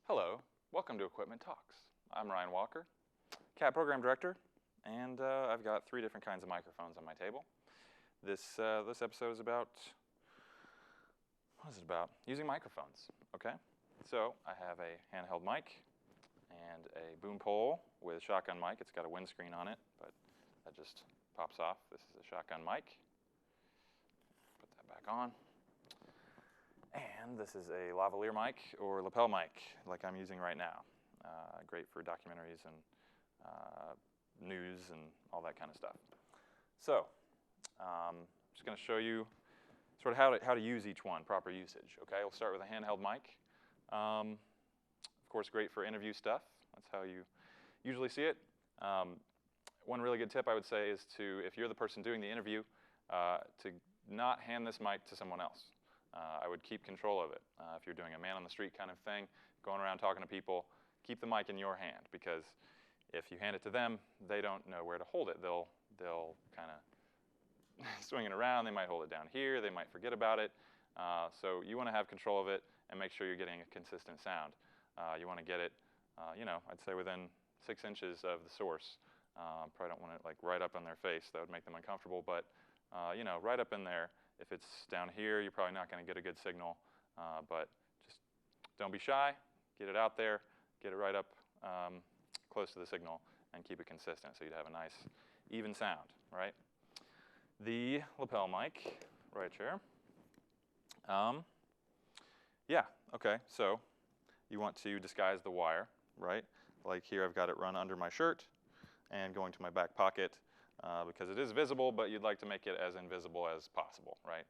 Hello, welcome to Equipment Talks. I'm Ryan Walker, CAD Program Director, and I've got three different kinds of microphones on my table. This episode is about, what is it about? Using microphones, okay? So I have a handheld mic and a boom pole with a shotgun mic. It's got a windscreen on it, but that just pops off. This is a shotgun mic. Put that back on. And this is a lavalier mic or lapel mic, like I'm using right now. Great for documentaries and news and all that kind of stuff. So, I'm just going to show you sort of how to use each one, proper usage. Okay, we'll start with a handheld mic. Of course, great for interview stuff. That's how you usually see it. One really good tip I would say is if you're the person doing the interview, to not hand this mic to someone else. I would keep control of it. If you're doing a man on the street kind of thing, going around talking to people, keep the mic in your hand, because if you hand it to them, they don't know where to hold it. They'll kind of swing it around. They might hold it down here. They might forget about it. So you want to have control of it and make sure you're getting a consistent sound. You want to get it, I'd say within 6 inches of the source. Probably don't want it like right up on their face. That would make them uncomfortable. But right up in there. If it's down here, you're probably not going to get a good signal. But just don't be shy. Get it out there. Get it right up close to the signal and keep it consistent so you'd have a nice, even sound, right? The lapel mic, right here. Yeah, okay, so you want to disguise the wire, right? Like here I've got it run under my shirt and going to my back pocket. Because it is visible, but you'd like to make it as invisible as possible, right?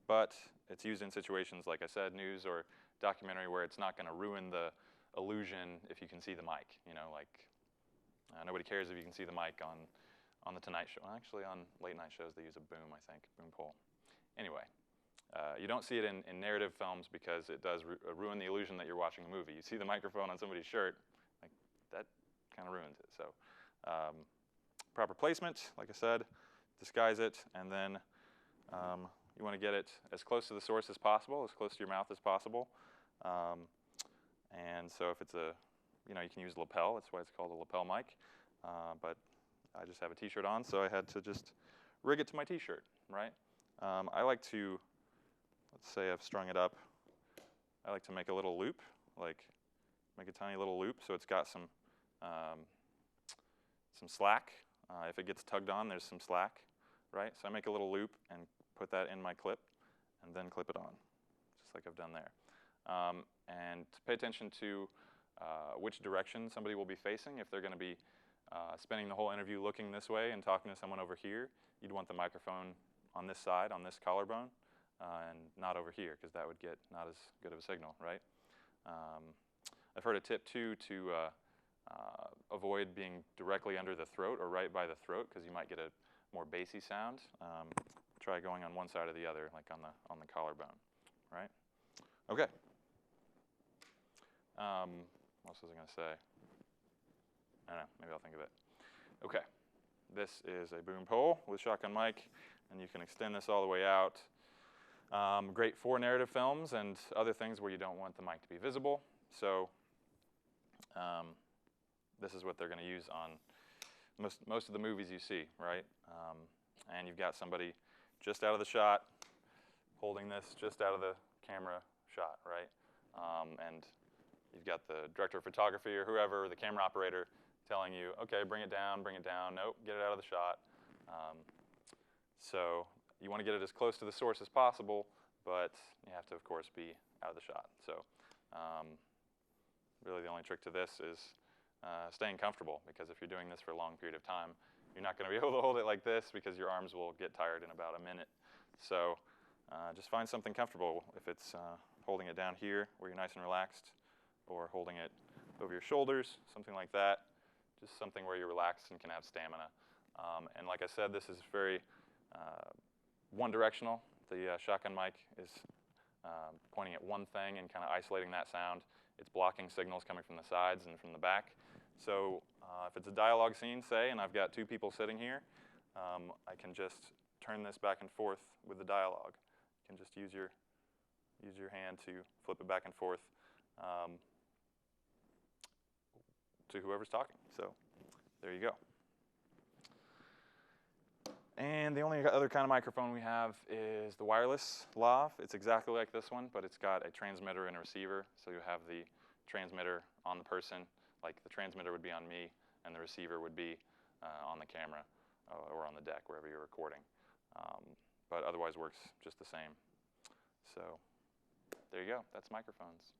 But it's used in situations, like I said, news or documentary, where it's not going to ruin the illusion if you can see the mic. Nobody cares if you can see the mic on the Tonight Show. Actually, on late night shows, they use a boom, I think, boom pole. Anyway, you don't see it in narrative films because it does ruin the illusion that you're watching a movie. You see the microphone on somebody's shirt, like that kind of ruins it. So. Proper placement, like I said, disguise it, and then you want to get it as close to the source as possible, as close to your mouth as possible. And so if it's you can use lapel. That's why it's called a lapel mic. But I just have a T-shirt on, so I had to just rig it to my T-shirt, right? I like to, let's say I've strung it up. I like to make a little loop, like make a tiny little loop, so it's got some slack. If it gets tugged on, there's some slack, right? So I make a little loop and put that in my clip and then clip it on, just like I've done there. And pay attention to which direction somebody will be facing. If they're going to be spending the whole interview looking this way and talking to someone over here, you'd want the microphone on this side, on this collarbone, and not over here, because that would get not as good of a signal, right? I've heard a tip, too, to avoid being directly under the throat or right by the throat, because you might get a more bassy sound. Try going on one side or the other, like on the collarbone, right? Okay. What else was I going to say? I don't know. Maybe I'll think of it. Okay. This is a boom pole with shotgun mic, and you can extend this all the way out. Great for narrative films and other things where you don't want the mic to be visible. So. This is what they're going to use on most of the movies you see, right? And you've got somebody just out of the shot holding this just out of the camera shot, right? And you've got the director of photography or whoever, the camera operator, telling you, okay, bring it down, nope, get it out of the shot. So you want to get it as close to the source as possible, but you have to, of course, be out of the shot. So really the only trick to this is staying comfortable, because if you're doing this for a long period of time, you're not going to be able to hold it like this because your arms will get tired in about a minute. So just find something comfortable. If it's holding it down here where you're nice and relaxed, or holding it over your shoulders, something like that. Just something where you're relaxed and can have stamina. And like I said, this is very one-directional. The shotgun mic is pointing at one thing and kind of isolating that sound. It's blocking signals coming from the sides and from the back. So if it's a dialogue scene, say, and I've got two people sitting here, I can just turn this back and forth with the dialogue. You can just use your hand to flip it back and forth to whoever's talking. So there you go. And the only other kind of microphone we have is the wireless lav. It's exactly like this one, but it's got a transmitter and a receiver. So you have the transmitter on the person, like the transmitter would be on me, and the receiver would be on the camera or on the deck, wherever you're recording. But otherwise works just the same. So there you go. That's microphones.